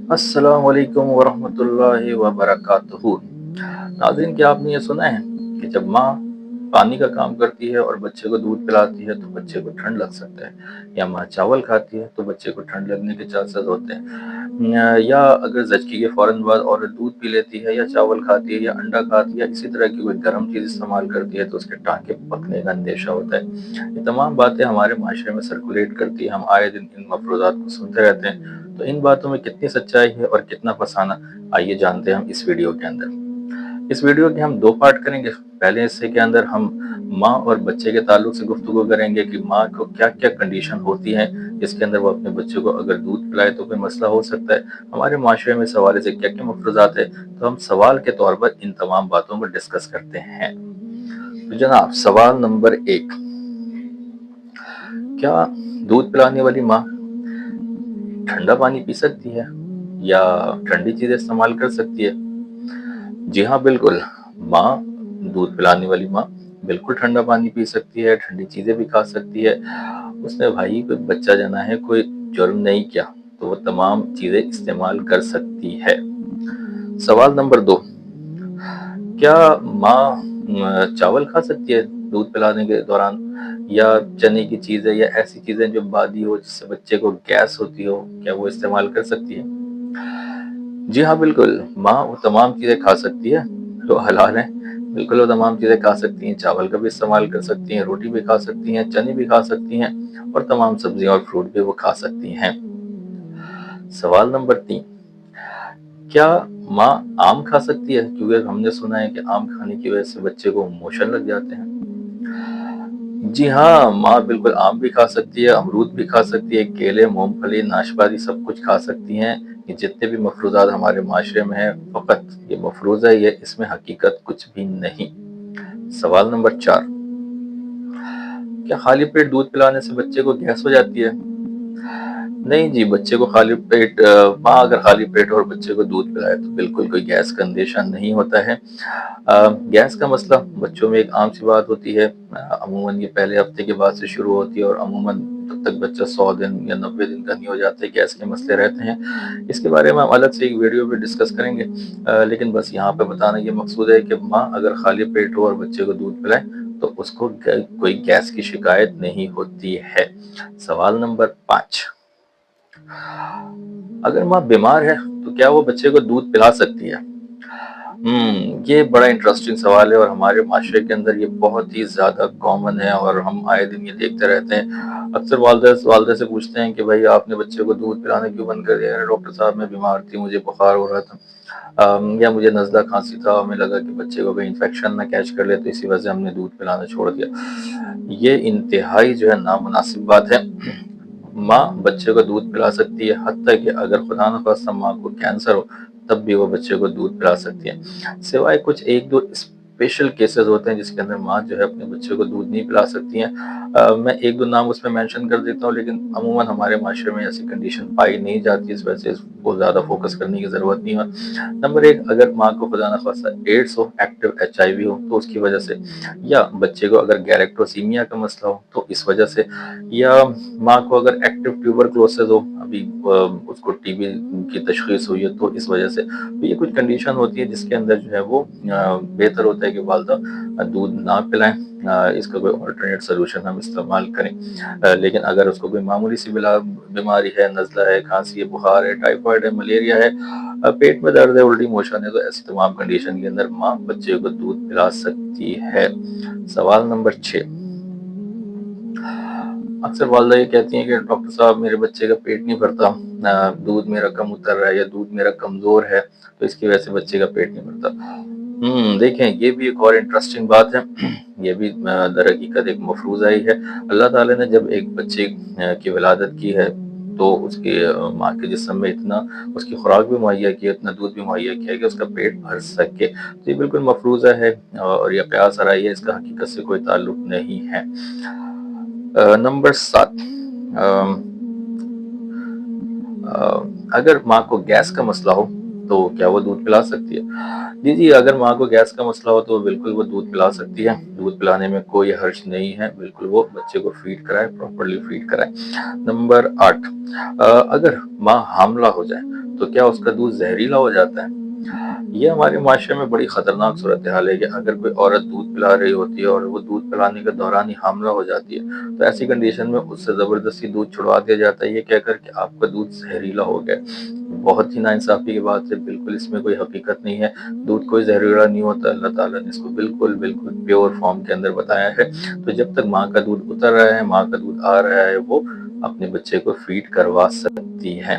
अस्सलाम वालेकुम वरहमतुल्लाहि वबरकातुहू। नाज़रीन, क्या आपने ये सुना है कि जब माँ पानी का काम करती है और बच्चे को दूध पिलाती है तो बच्चे को ठंड लग सकता है, या माँ चावल खाती है तो बच्चे को ठंड लगने के चांसेस होते हैं, या अगर ज़चकी के फ़ौरन बाद औरत दूध पी लेती है या चावल खाती है या अंडा खाती है या इसी तरह की कोई गर्म चीज़ इस्तेमाल करती है तो उसके टाँके पकने का अंदेशा होता है। ये तमाम बातें हमारे माशरे में सर्कुलेट करती है, हम आए दिन इन मफरूज़ात को सुनते रहते हैं। तो इन बातों में कितनी सच्चाई है और कितना फसाना, आइए जानते हैं हम इस वीडियो के अंदर। इस वीडियो के हम दो पार्ट करेंगे। पहले हिस्से के अंदर हम माँ और बच्चे के ताल्लुक से गुफ्तगू करेंगे कि माँ को क्या क्या कंडीशन होती है जिसके अंदर वो अपने बच्चे को अगर दूध पिलाए तो कोई मसला हो सकता है, हमारे माशरे में इस हवाले से क्या क्या मफरूजात है। तो हम सवाल के तौर पर इन तमाम बातों पर डिस्कस करते हैं। तो जनाब, सवाल नंबर 1, क्या दूध पिलाने वाली माँ ठंडा पानी पी सकती है या ठंडी चीजें इस्तेमाल कर सकती है? जी हाँ, बिल्कुल। माँ, दूध पिलाने वाली माँ बिल्कुल ठंडा पानी पी सकती है, ठंडी चीजें भी खा सकती है। उसने भाई कोई बच्चा जना है, कोई जुर्म नहीं किया, तो वो तमाम चीजें इस्तेमाल कर सकती है। सवाल नंबर 2, क्या माँ चावल खा सकती है दूध पिलाने के दौरान, या चने की चीजें या ऐसी चीजें जो बादी हो जिससे बच्चे को गैस होती हो, क्या वो इस्तेमाल कर सकती है? जी हाँ, बिल्कुल। माँ वो तमाम चीज़ें खा सकती है जो हलाल हैं। बिल्कुल वो तमाम चीज़ें खा सकती हैं, चावल का भी इस्तेमाल कर सकती हैं, रोटी भी खा सकती हैं, चने भी खा सकती हैं और तमाम सब्जियाँ और फ्रूट भी वो खा सकती हैं। सवाल नंबर 3, क्या माँ आम खा सकती है? क्योंकि हमने सुना है कि आम खाने की वजह से बच्चे को मोशन लग जाते हैं। जी हाँ, माँ बिल्कुल आम भी खा सकती है, अमरूद भी खा सकती है, केले, मूँगफली, नाशपाती सब कुछ खा सकती हैं। ये जितने भी मफ़रूज़ात हमारे माशरे में हैं, फ़क़त ये मफ़रूज़ है, ये इसमें हकीकत कुछ भी नहीं। सवाल नंबर 4, क्या खाली पेट दूध पिलाने से बच्चे को गैस हो जाती है? नहीं जी, बच्चे को खाली पेट माँ अगर खाली पेट और बच्चे को दूध पिलाए तो बिल्कुल कोई गैस का अंदेशा नहीं होता है। गैस का मसला बच्चों में एक आम सी बात होती है। अमूमन ये पहले हफ्ते के बाद से शुरू होती है और अमूमन जब तक बच्चा 100 दिन या 90 दिन का नहीं हो जाता है, गैस के मसले रहते हैं। इसके बारे में हम अलग से एक वीडियो पे डिस्कस करेंगे। लेकिन बस यहाँ पे बताना ये मकसूद है कि माँ अगर खाली पेट हो और बच्चे को दूध पिलाए तो उसको कोई गैस की शिकायत नहीं होती है। सवाल नंबर 5, अगर माँ बीमार है तो क्या वो बच्चे को दूध पिला सकती है? ये बड़ा इंटरेस्टिंग सवाल है और हमारे माशरे के अंदर ये बहुत ही ज़्यादा कॉमन है और हम आए दिन ये देखते रहते हैं। अक्सर वालदे से पूछते हैं कि भाई आपने बच्चे को दूध पिलाना क्यों बंद कर दिया? अरे डॉक्टर साहब, मैं बीमार थी, मुझे बुखार हो रहा था, या मुझे नज़ला खांसी था, हमें लगा कि बच्चे को कहीं इन्फेक्शन ना कैच कर ले तो इसी वजह से हमने दूध पिलाना छोड़ दिया। ये इंतहाई जो है नामुनासिब बात है। माँ बच्चे को दूध पिला सकती है, हत्ता कि अगर खुदा न खास्ता माँ को कैंसर हो तब भी वो बच्चे को दूध पिला सकती है। सिवाय कुछ एक दो स्पेशल केसेस होते हैं जिसके अंदर माँ जो है अपने बच्चे को दूध नहीं पिला सकती हैं। मैं एक दो नाम उसमें मेंशन कर देता हूँ, लेकिन अमूमन हमारे माशरे में ऐसी कंडीशन पाई नहीं जाती, इस वजह से इसको ज़्यादा फोकस करने की ज़रूरत नहीं है। नंबर 1, अगर माँ को खुदा न खास्ता एड्स हो, एक्टिव HIV हो तो उसकी वजह से, या बच्चे को अगर गैलेक्टोसीमिया का मसला हो तो इस वजह से, या माँ को अगर एक्टिव ट्यूबरक्लोसिस हो, अभी उसको टीबी की तशखीस हुई है तो इस वजह से, तो ये कुछ कंडीशन होती है जिसके अंदर जो है वो बेहतर होता है कि वालदा दूध ना पिलाएं। इसका कोई अल्टरनेट सोल्यूशन हम इस्तेमाल करें। लेकिन अगर उसको कोई मामूली सी बीमारी है, नज़ला है, खांसी है, बुखार है, टाइफाइड है, मलेरिया है, पेट में दर्द है, उल्टी मोशन है, तो ऐसी तमाम कंडीशन के अंदर माँ बच्चे को दूध पिला सकती है। सवाल नंबर 6, अक्सर वालदा ये कहती हैं कि डॉक्टर साहब मेरे बच्चे का पेट नहीं भरता, दूध मेरा कम उतर रहा है या दूध मेरा कमज़ोर है तो इसकी वजह से बच्चे का पेट नहीं भरता। देखें, ये भी एक और इंटरेस्टिंग बात है। ये भी दर हकीकत एक मफरूज़ा ही है। अल्लाह ताला ने जब एक बच्चे की विलादत की है तो उसकी माँ के जिस्म में इतना उसकी खुराक भी मुहैया की है, इतना दूध भी मुहैया किया है कि उसका पेट भर सके। तो ये बिल्कुल मफरूज़ा है और ये क़यास आराई है, इसका हकीकत से कोई ताल्लुक नहीं है। नंबर 7, अगर माँ को गैस का मसला हो तो क्या वो दूध पिला सकती है? जी, जी, अगर माँ को गैस का मसला हो तो बिल्कुल वो दूध पिला सकती है। दूध पिलाने में कोई हर्ज नहीं है, बिल्कुल वो बच्चे को फीड कराए, प्रॉपर्ली फीड कराए। नंबर 8, अगर माँ हामला हो जाए तो क्या उसका दूध जहरीला हो जाता है? ये हमारे माशरे में बड़ी खतरनाक सूरत हाल है कि अगर कोई औरत दूध पिला रही होती है और वो दूध पिलाने के दौरान ही हामला हो जाती है, तो ऐसी कंडीशन में उससे जबरदस्ती दूध छुड़वा दिया जाता है, ये कहकर कि आपका दूध जहरीला हो गया। बहुत ही नाइंसाफी की बात है, बिल्कुल इसमें कोई हकीकत नहीं है। दूध कोई जहरीला नहीं होता, अल्लाह ताला ने इसको बिल्कुल बिल्कुल प्योर फॉर्म के अंदर बताया है। तो जब तक माँ का दूध उतर रहा है, माँ का दूध आ रहा है, वो अपने बच्चे को फीड करवा सकती है।